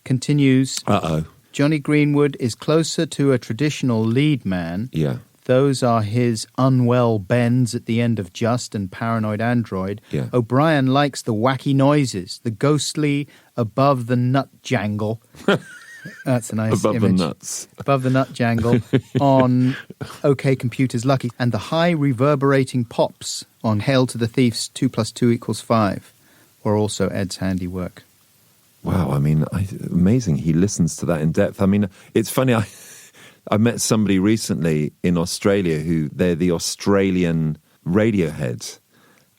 Continues. Uh-oh. Johnny Greenwood is closer to a traditional lead man. Yeah. Those are his unwell bends at the end of Just and Paranoid Android. Yeah. O'Brien likes the wacky noises, the ghostly above the nut jangle. That's a nice Above image. the nuts. Above the nut jangle on OK Computer's Lucky. And the high reverberating pops on Hail to the Thief's 2 + 2 = 5 were also Ed's handiwork. Wow, I mean, amazing. He listens to that in depth. I mean, it's funny. I met somebody recently in Australia who they're the Australian Radiohead.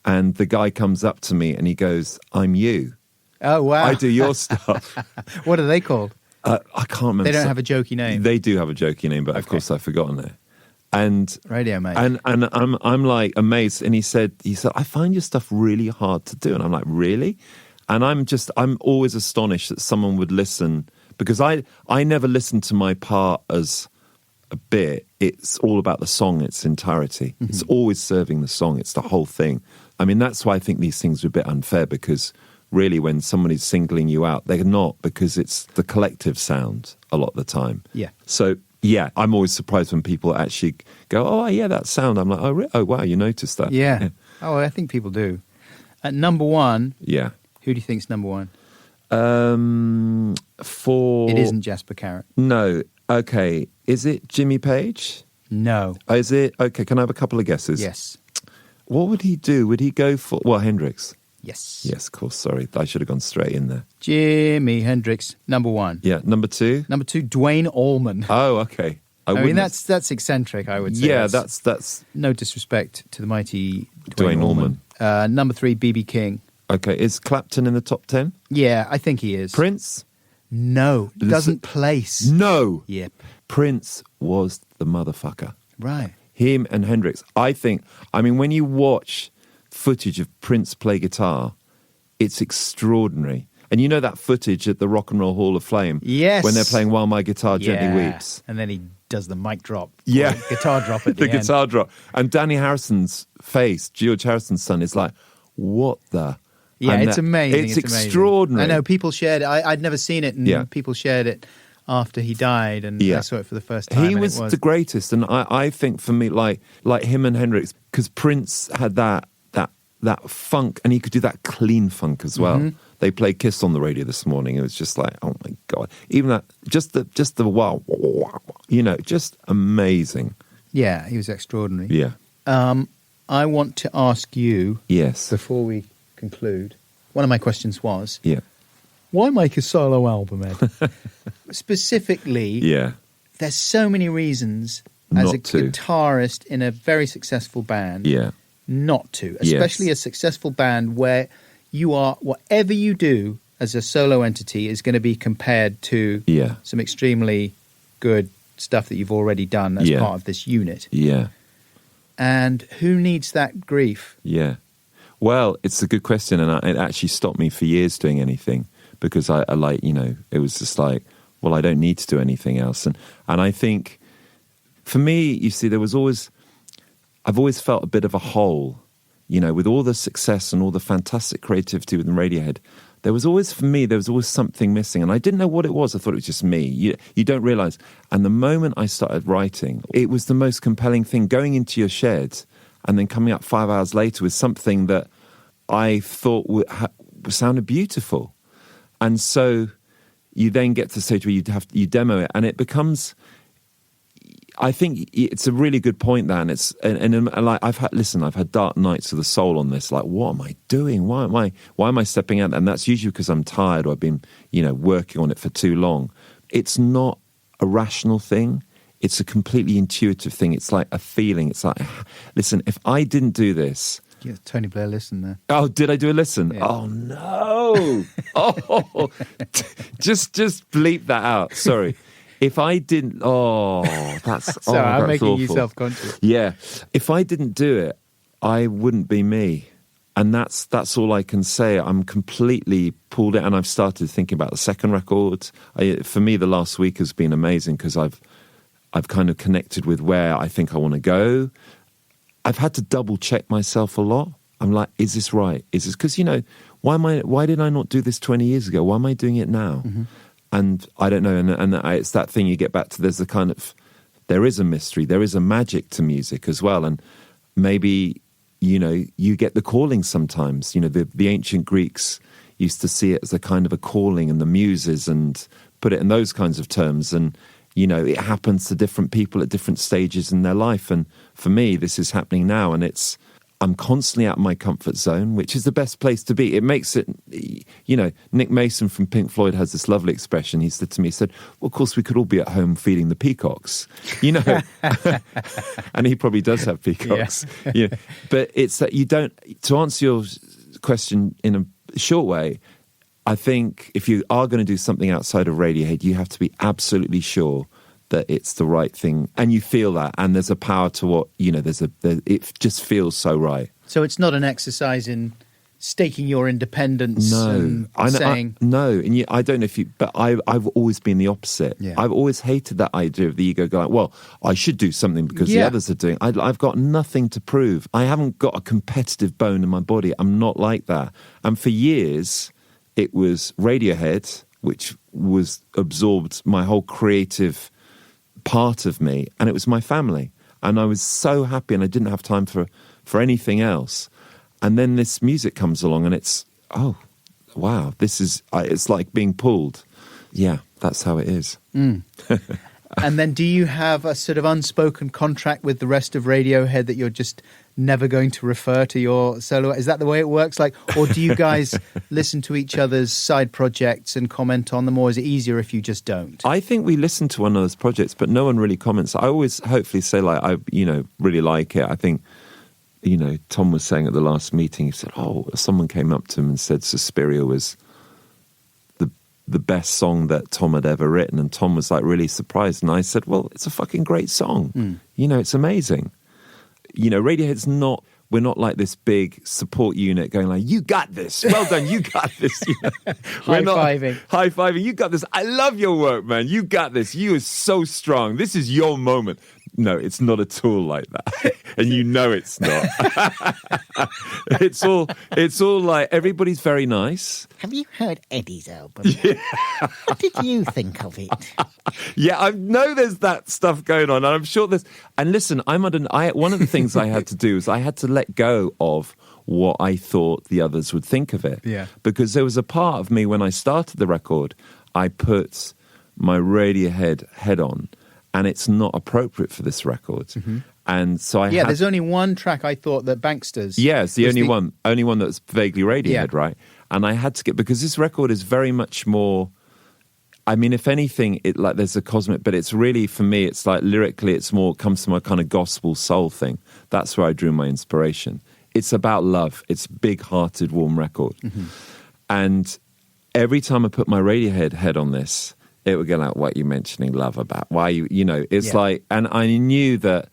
And the guy comes up to me and he goes, "I'm you. Oh, wow. I do your stuff." What are they called? I can't remember. They don't have a jokey name. They do have a jokey name, but of course I've forgotten it. And Radio Mate. And I'm like amazed. And he said, "I find your stuff really hard to do." And I'm like, "Really?" And I'm always astonished that someone would listen because I never listened to my part as a bit, it's all about the song, its entirety. Mm-hmm. It's always serving the song. It's the whole thing. I mean, that's why I think these things are a bit unfair, because really when somebody's singling you out, they're not, because it's the collective sound a lot of the time. Yeah. So, yeah, I'm always surprised when people actually go, oh, yeah, that sound. I'm like, oh, wow, you noticed that. Yeah. Oh, I think people do. At number one, Yeah. who do you think's number one? It It isn't Jasper Carrot. No. Okay. Is it Jimmy Page? No. Is it? Okay, can I have a couple of guesses? Yes. What would he do? Would he go for, well, Hendrix? Yes. Yes, of course, sorry. I should have gone straight in there. Jimi Hendrix, number one. Yeah, number two? Number two, Dwayne Allman. Oh, okay. I mean, wouldn't- that's eccentric, I would say. Yeah, that's no disrespect to the mighty Dwayne Allman. Number three, B.B. King. okay. Is Clapton in the top 10? Yeah, I think he is. Prince? No, doesn't place. No. Yep. Prince was the motherfucker. Right. Him and Hendrix. I mean, when you watch footage of Prince play guitar, it's extraordinary. And you know that footage at the Rock and Roll Hall of Fame? Yes. When they're playing While My Guitar Gently Weeps. And then he does the mic drop. Yeah. Or guitar drop at the, The end. guitar drop. And Danny Harrison's face, George Harrison's son, is like, what the? Yeah, And it's amazing. It's amazing. extraordinary. I know, people shared it. I'd never seen it, and Yeah. people shared it after he died, and Yeah. I saw it for the first time. He and was it was the greatest. And I think for me, like him and Hendrix, because Prince had that funk, and he could do that clean funk as well. Mm-hmm. They played Kiss on the radio this morning. It was just like, oh my God. Even that, just the wow, just amazing. Yeah, he was extraordinary. Yeah. I want to ask you, Yes. before we conclude, one of my questions was, Yeah. why make a solo album, Ed? Specifically, Yeah. there's so many reasons as Not a to. guitarist in a very successful band Yeah. not to, Yes. especially a successful band where you are, whatever you do as a solo entity is going to be compared to Yeah. some extremely good stuff that you've already done as Yeah. part of this unit. Yeah. And who needs that grief? Yeah. Well, it's a good question, and it actually stopped me for years doing anything, because I like, it was just like, well, I don't need to do anything else. And I think for me, you see, I've always felt a bit of a hole, with all the success and all the fantastic creativity within Radiohead. There was always something missing, and I didn't know what it was. I thought it was just me. You don't realize. And the moment I started writing, it was the most compelling thing, going into your shed and then coming up 5 hours later with something that I thought sounded beautiful. And so you then get to the stage where you demo it, and it becomes, I think it's a really good point, Dan. And like I've had dark nights of the soul on this. Like, what am I doing? Why am I stepping out? And that's usually because I'm tired, or I've been, working on it for too long. It's not a rational thing. It's a completely intuitive thing. It's like a feeling. It's like, listen, if I didn't do this. Yeah, Tony Blair, listen there. Oh, did I do a listen? Yeah. Oh no! Oh, just bleep that out. Sorry. If I didn't, that's Sorry, I'm that's making awful. you self-conscious. Yeah, if I didn't do it, I wouldn't be me, and that's all I can say. I'm completely pulled in, and I've started thinking about the second record. For me, the last week has been amazing, because I've kind of connected with where I think I want to go. I've had to double check myself a lot. I'm like, is this right? Is this, because why did I not do this 20 years ago? Why am I doing it now? Mm-hmm. And I don't know. And it's that thing you get back to. There is a mystery. There is a magic to music as well. And maybe, you get the calling sometimes. The ancient Greeks used to see it as a kind of a calling, and the muses, and put it in those kinds of terms. And, it happens to different people at different stages in their life. And for me, this is happening now. And I'm constantly out of my comfort zone, which is the best place to be. It makes it, Nick Mason from Pink Floyd has this lovely expression. He said to me, well, of course, we could all be at home feeding the peacocks, and he probably does have peacocks. Yeah. But it's that to answer your question in a short way, I think if you are going to do something outside of Radiohead, you have to be absolutely sure that it's the right thing, and you feel that, and there's a power to what it just feels so right. So it's not an exercise in staking your independence and saying... I don't know if you... But I've always been the opposite. Yeah. I've always hated that idea of the ego going, well, I should do something because the others are doing. I've got nothing to prove. I haven't got a competitive bone in my body. I'm not like that. And for years, it was Radiohead, which was absorbed my whole creative part of me, and it was my family. And I was so happy, and I didn't have time for anything else. And then this music comes along and it's, oh, wow, this is, it's like being pulled. Yeah, that's how it is. And then do you have a sort of unspoken contract with the rest of Radiohead that you're just never going to refer to your solo? Is that the way it works? Like, or do you guys listen to each other's side projects and comment on them, or is it easier if you just don't? I think we listen to one another's projects, but no one really comments. I always hopefully say, like, I, really like it. I think, Tom was saying at the last meeting, he said, someone came up to him and said Suspiria was the best song that Tom had ever written. And Tom was like really surprised. And I said, well, it's a fucking great song. It's amazing. Radiohead's not, we're not like this big support unit going like, you got this. Well done. You got this. High-fiving. High-fiving. You got this. I love your work, man. You got this. You are so strong. This is your moment. No, it's not at all like that. And it's not. It's all like, everybody's very nice. Have you heard Eddie's album? What did you think of it? Yeah, I know there's that stuff going on, and I'm sure there's... And listen, one of the things I had to do is I had to let go of what I thought the others would think of it. Yeah. Because there was a part of me when I started the record, I put my Radiohead head on, and it's not appropriate for this record. Mm-hmm. And so there's only one track I thought that Banksters... Yeah, it's the only one that's vaguely Radiohead, right? And I had to get... Because this record is very much more... I mean, if anything, there's a cosmic... But it's really, for me, it's like lyrically, it's more... comes from a kind of gospel soul thing. That's where I drew my inspiration. It's about love. It's a big-hearted, warm record. Mm-hmm. And every time I put my Radiohead head on this... It would go like, what are you mentioning love about? Why you, it's like, and I knew that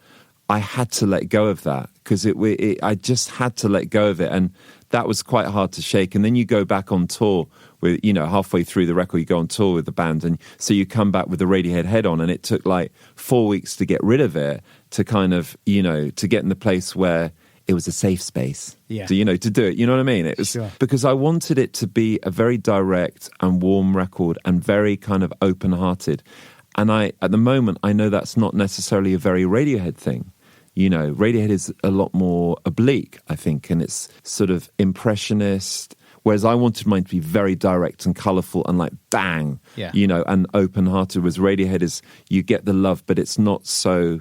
I had to let go of that because I just had to let go of it. And that was quite hard to shake. And then you go back on tour with, halfway through the record, you go on tour with the band. And so you come back with the Radiohead head on, and it took like 4 weeks to get rid of it, to kind of, to get in the place where it was a safe space to do it. You know what I mean? It was because I wanted it to be a very direct and warm record and very kind of open-hearted. And at the moment, I know that's not necessarily a very Radiohead thing. Radiohead is a lot more oblique, I think, and it's sort of impressionist, whereas I wanted mine to be very direct and colourful and like bang, and open-hearted. Whereas Radiohead is, you get the love, but it's not so,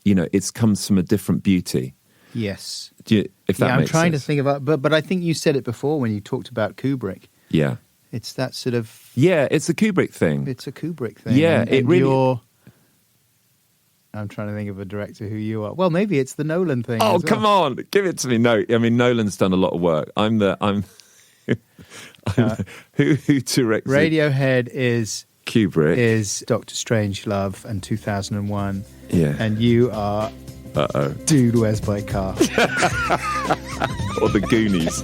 it comes from a different beauty. Yes. If that makes sense. I'm trying to think about, but I think you said it before when you talked about Kubrick. Yeah. It's that sort of... Yeah, it's a Kubrick thing. It's a Kubrick thing. Yeah, it really... I'm trying to think of a director who you are. Well, maybe it's the Nolan thing. Oh, as well. Come on. Give it to me. No, I mean, Nolan's done a lot of work. I'm who directs Radiohead is... Kubrick. Is Doctor Strangelove and 2001. Yeah. And you are... Dude, where's my car? Or the Goonies.